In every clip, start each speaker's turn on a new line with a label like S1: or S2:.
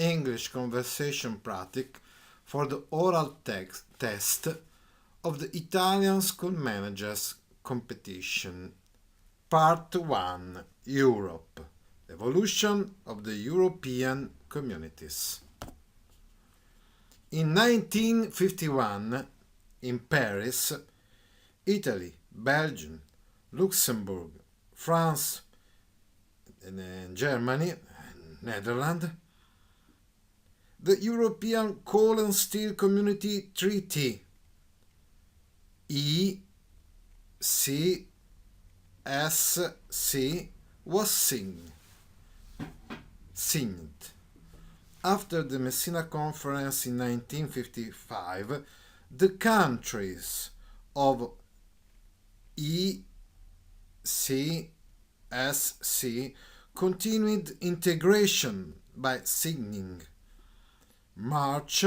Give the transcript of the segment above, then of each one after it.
S1: English conversation practice for the oral test of the Italian School Managers Competition. Part 1. Europe. Evolution of the European Communities. In 1951, in Paris, Italy, Belgium, Luxembourg, France, and Germany, Netherlands, the European Coal and Steel Community Treaty ECSC was signed. After the Messina Conference in 1955, the countries of ECSC continued integration by signing March,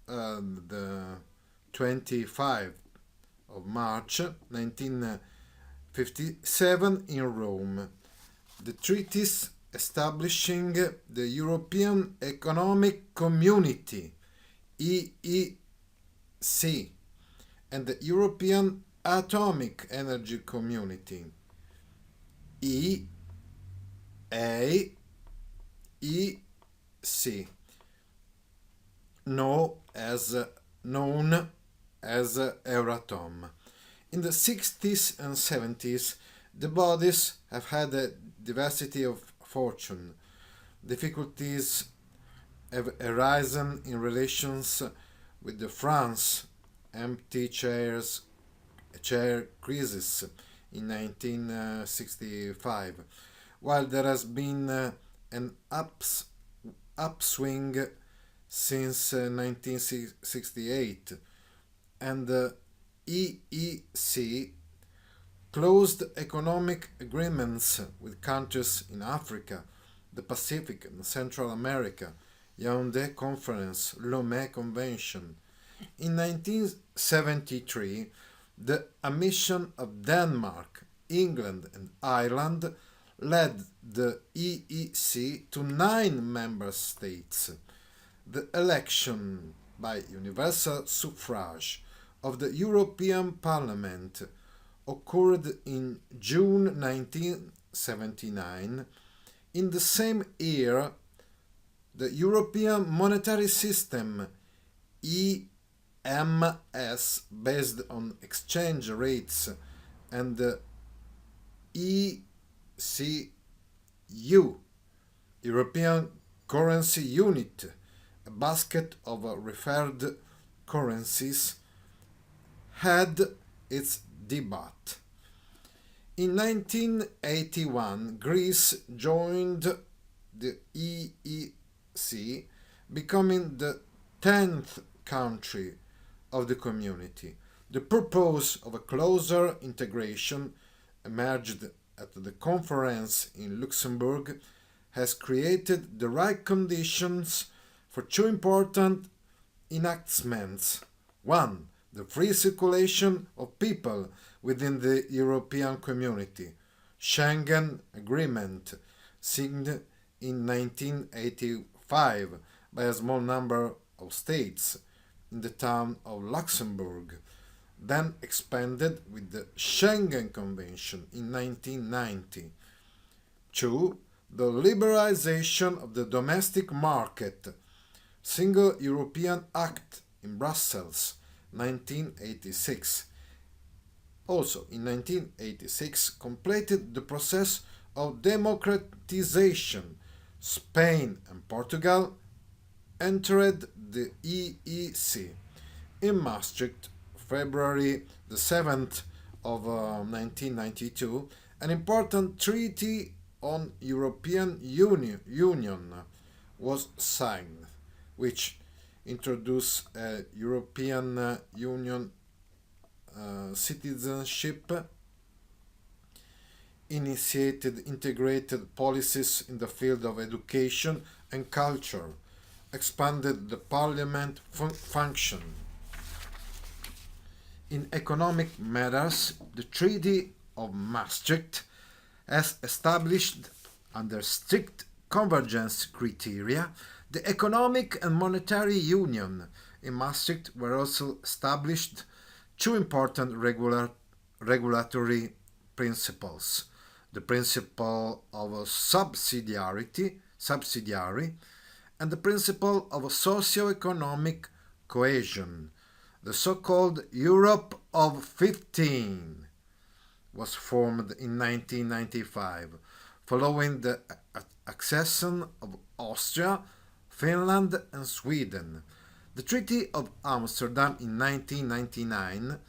S1: the 25th of March 1957 in Rome, the treaties establishing the European Economic Community EEC and the European Atomic Energy Community EAEC, known as Euratom. In the 60s and 70s, the bodies have had a diversity of fortune. Difficulties have arisen in relations with the France empty chair crisis in 1965, while there has been an upswing since 1968, and the EEC closed economic agreements with countries in Africa, the Pacific, and Central America, Yaoundé Conference, Lomé Convention. In 1973, the admission of Denmark, England, and Ireland led the EEC to 9 member states. The election by universal suffrage of the European Parliament occurred in June 1979. In the same year, the European Monetary System EMS, based on exchange rates, and the ECU, European Currency Unit, a basket of referred currencies, had its debut. In 1981, Greece joined the EEC, becoming the 10th country of the community. The purpose of a closer integration emerged at the conference in Luxembourg has created the right conditions for 2 important enactments. 1. The free circulation of people within the European Community, Schengen Agreement, signed in 1985 by a small number of states in the town of Luxembourg, then expanded with the Schengen Convention in 1990. 2. The liberalization of the domestic market, Single European Act in Brussels, 1986. Also, in 1986, completed the process of democratization. Spain and Portugal entered the EEC. In Maastricht, February the 7th of 1992, an important treaty on European Union was signed, which introduced a European Union citizenship, initiated integrated policies in the field of education and culture, expanded the parliament function. In economic matters, the Treaty of Maastricht has established, under strict convergence criteria, the economic and monetary union in Maastricht were also established two important regulatory principles: the principle of subsidiarity, and the principle of socio-economic cohesion. The so-called Europe of 15 was formed in 1995, following the accession of Austria, Finland, and Sweden. The Treaty of Amsterdam in 1999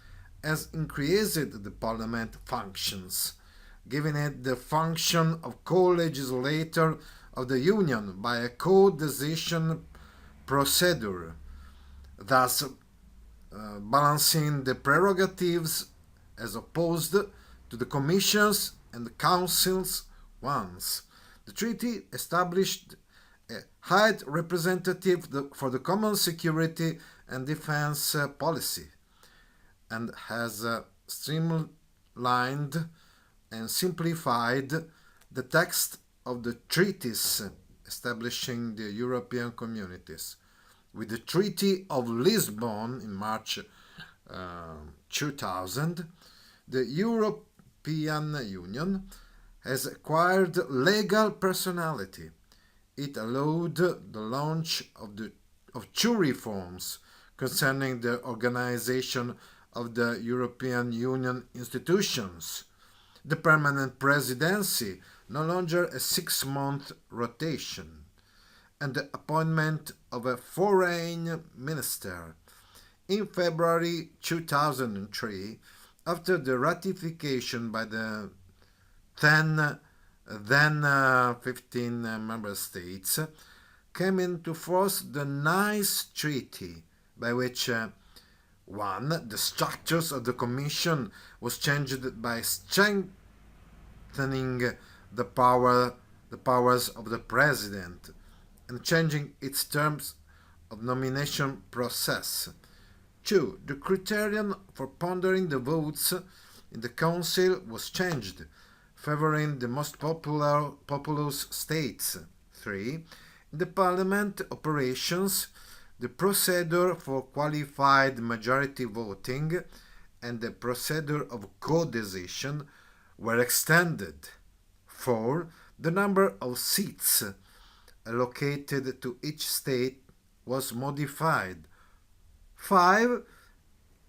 S1: has increased the Parliament functions, giving it the function of co-legislator of the Union by a co-decision procedure, thus balancing the prerogatives as opposed to the Commission's and the Council's ones. The treaty established a High Representative for the Common Security and Defense Policy and has streamlined and simplified the text of the treaties establishing the European communities. With the Treaty of Lisbon in March 2000, the European Union has acquired legal personality. It allowed the launch of two reforms concerning the organization of the European Union institutions. The permanent presidency, no longer a 6-month rotation, and the appointment of a foreign minister. In February 2003, after the ratification by the then 15 member states, came into force the Nice Treaty, by which 1. The structures of the Commission was changed by strengthening the powers of the President and changing its terms of nomination process. 2. The criterion for pondering the votes in the Council was changed, favoring the most populous states. 3. In the Parliament operations, the procedure for qualified majority voting and the procedure of co-decision were extended. 4. The number of seats allocated to each state was modified. 5.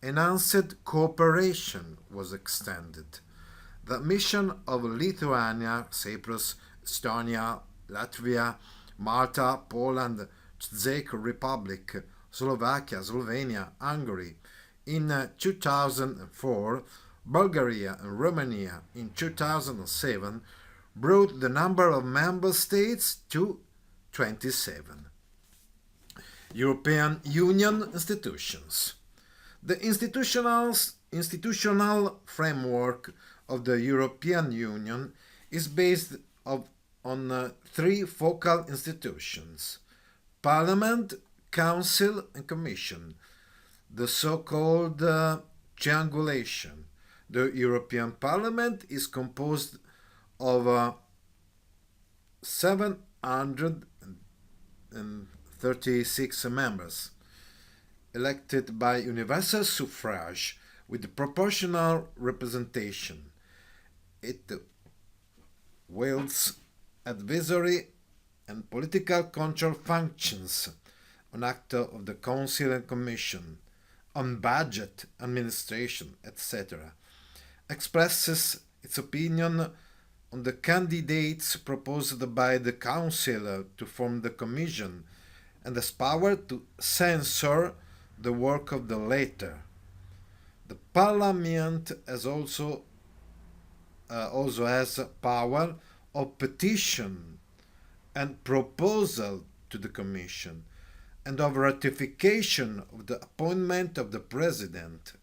S1: Enhanced cooperation was extended. The admission of Lithuania, Cyprus, Estonia, Latvia, Malta, Poland, Czech Republic, Slovakia, Slovenia, Hungary in 2004, Bulgaria and Romania in 2007 brought the number of member states to 27. European Union institutions. The institutional framework of the European Union is based on three focal institutions: Parliament, Council, and Commission, the so-called triangulation. The European Parliament is composed of 736 members, elected by universal suffrage with proportional representation. It wields advisory and political control functions on acts of the Council and Commission, on budget, administration, etc., expresses its opinion on the candidates proposed by the Council to form the Commission, and has power to censor the work of the latter. The Parliament also has power of petition and proposal to the Commission, and of ratification of the appointment of the President,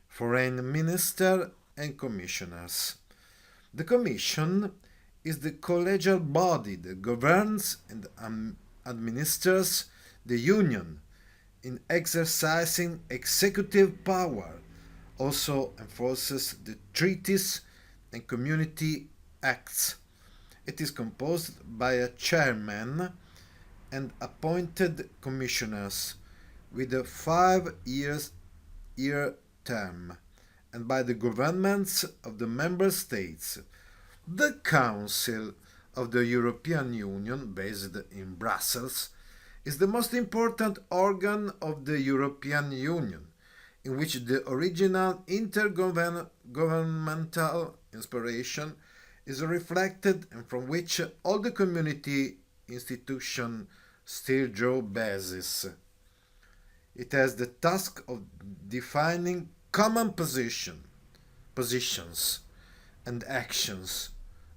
S1: Foreign Minister, and Commissioners. The Commission is the collegial body that governs and administers the Union in exercising executive power, also enforces the treaties and community acts. It is composed by a chairman and appointed commissioners with a 5-year term, and by the governments of the member states. The Council of the European Union, based in Brussels, is the most important organ of the European Union, in which the original intergovernmental inspiration is reflected and from which all the community institutions still draw bases. It has the task of defining common positions and actions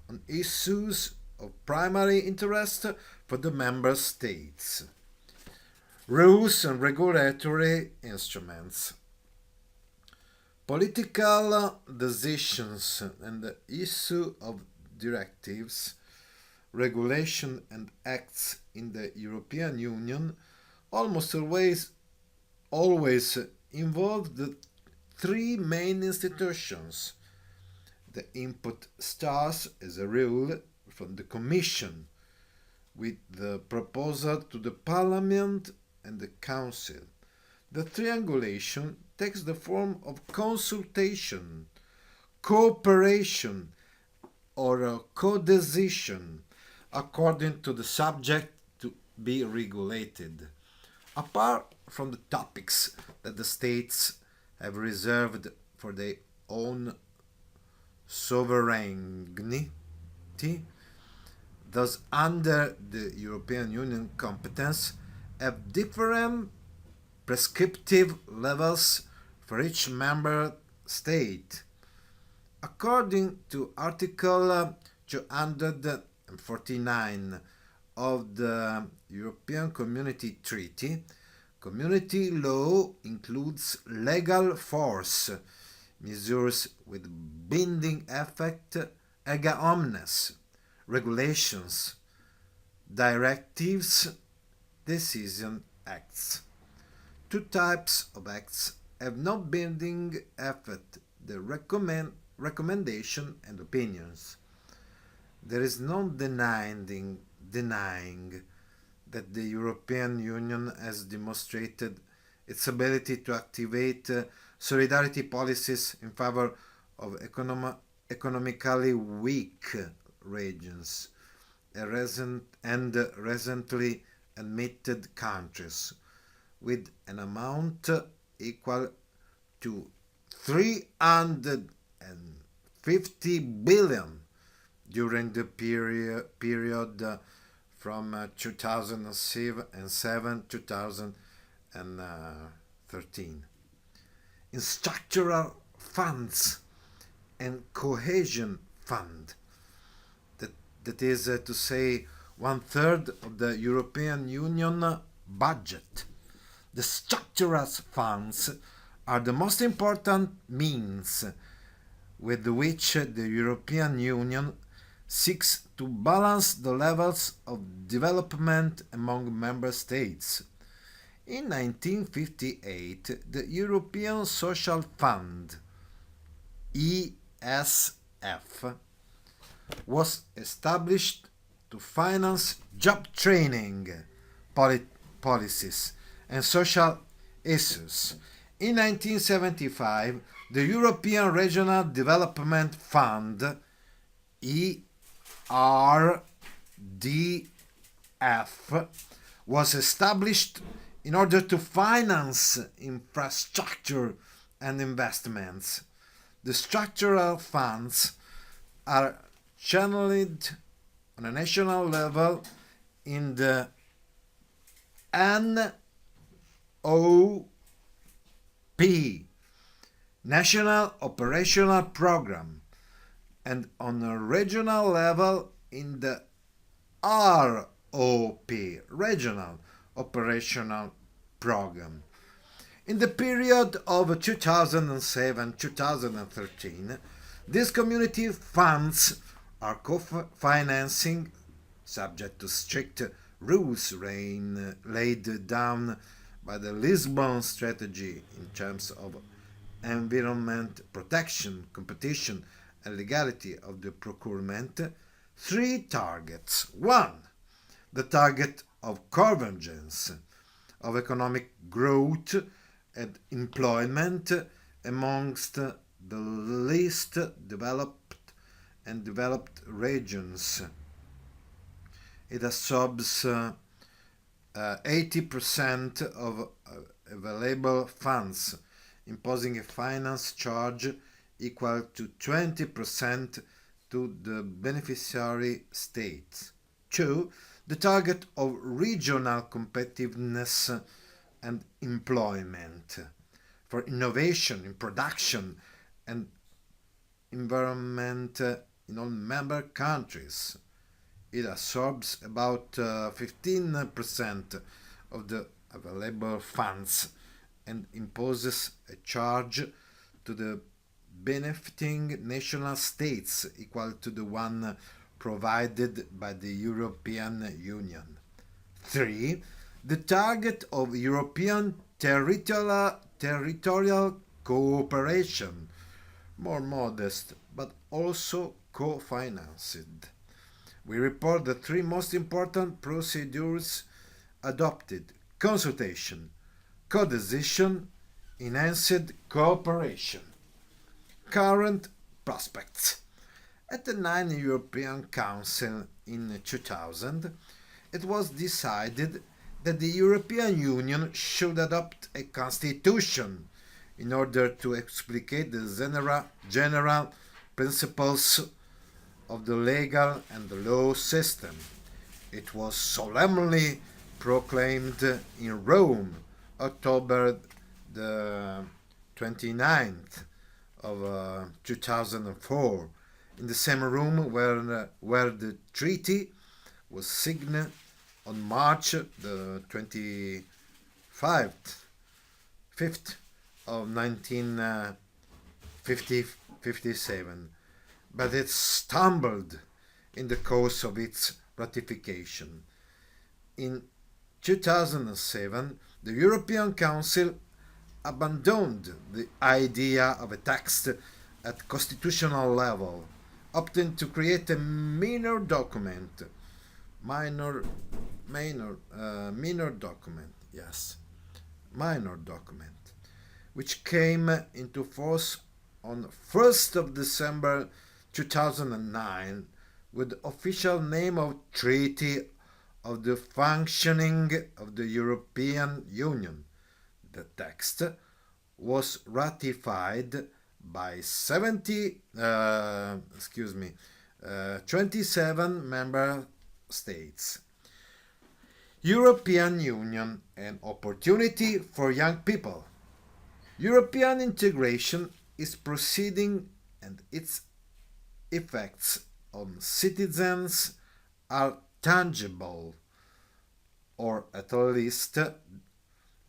S1: on issues of primary interest for the member states. Rules and regulatory instruments. Political decisions and the issue of directives, regulation and acts in the European Union almost always involve the three main institutions. The input starts, as a rule, from the Commission, with the proposal to the Parliament and the Council. The triangulation takes the form of consultation, cooperation, or co-decision, according to the subject to be regulated. Apart from the topics that the states have reserved for their own sovereignty, those under the European Union competence have different prescriptive levels for each member state. According to Article 249 of the European Community Treaty, community law includes legal force, measures with binding effect erga omnes, regulations, directives, decision acts. Two types of acts have no binding effect: the recommendation and opinions. There is no denying that the European Union has demonstrated its ability to activate solidarity policies in favor of economically weak regions and recently admitted countries, with an amount equal to 350 billion during the period from 2007 to 2013. In structural funds and cohesion fund, that is to say 1/3 of the European Union budget. The structural funds are the most important means with which the European Union seeks to balance the levels of development among member states. In 1958, the European Social Fund, ESF, was established to finance job training policies and social issues. In 1975, the European Regional Development Fund, ERDF, was established in order to finance infrastructure and investments. The structural funds are channeled on a national level in the NOP, National Operational Program, and on a regional level in the ROP, Regional Operational Program. In the period of 2007-2013, these community funds are co-financing, subject to strict rules laid down by the Lisbon strategy in terms of environment protection, competition, and legality of the procurement, three targets. One, the target of convergence of economic growth and employment amongst the least developed and developed regions. It absorbs 80% of available funds, imposing a finance charge equal to 20% to the beneficiary states. 2. The target of regional competitiveness and employment for innovation in production and environment in all member countries. It absorbs about 15% of the available funds and imposes a charge to the benefiting national states equal to the one provided by the European Union. 3. The target of European territorial cooperation, more modest but also co-financed. We report the three most important procedures adopted: consultation, codecision, enhanced cooperation. Current prospects. At the 9th European Council in 2000, it was decided that the European Union should adopt a constitution in order to explicate the general principles of the legal and the law system. It was solemnly proclaimed in Rome, October the 29th of 2004, in the same room where the treaty was signed on March the 25th, 5th of 1957, but it stumbled in the course of its ratification. In 2007, the European Council abandoned the idea of a text at constitutional level, opting to create a minor document, which came into force on 1st of December 2009 with the official name of Treaty of the Functioning of the European Union. The text was ratified by 27 member states. European Union, an opportunity for young people. European integration is proceeding and its effects on citizens are tangible, or at least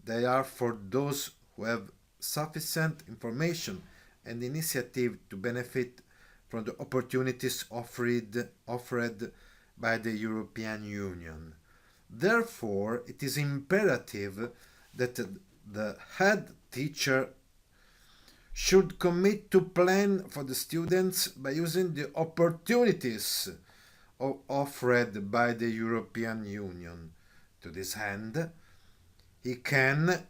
S1: they are for those who have sufficient information and initiative to benefit from the opportunities offered by the European Union. Therefore, it is imperative that the head teacher should commit to plan for the students by using the opportunities offered by the European Union. To this end, he can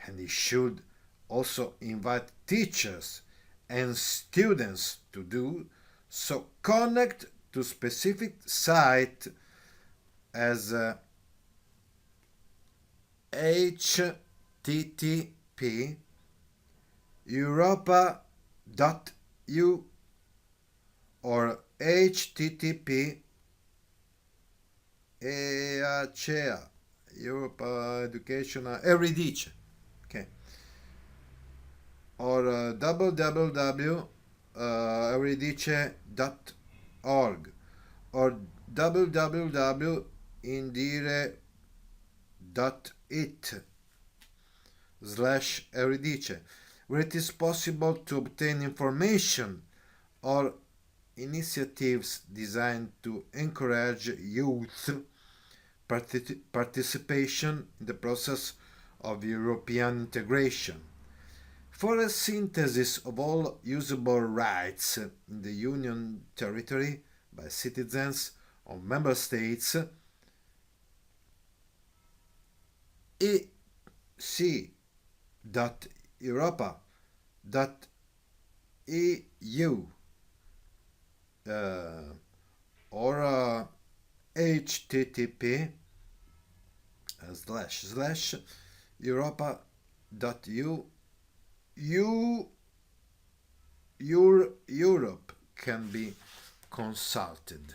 S1: and he should also invite teachers and students to do so. Connect to specific site as http europa.eu or http EACEA, Europa Educational Eurydice, okay, or www.eurydice.org or www.indire.it/Eurydice, where it is possible to obtain information or initiatives designed to encourage youth participation in the process of European integration. For a synthesis of all usable rights in the Union territory, by citizens of member states ec.europa.eu or http://europa.eu Europe can be consulted.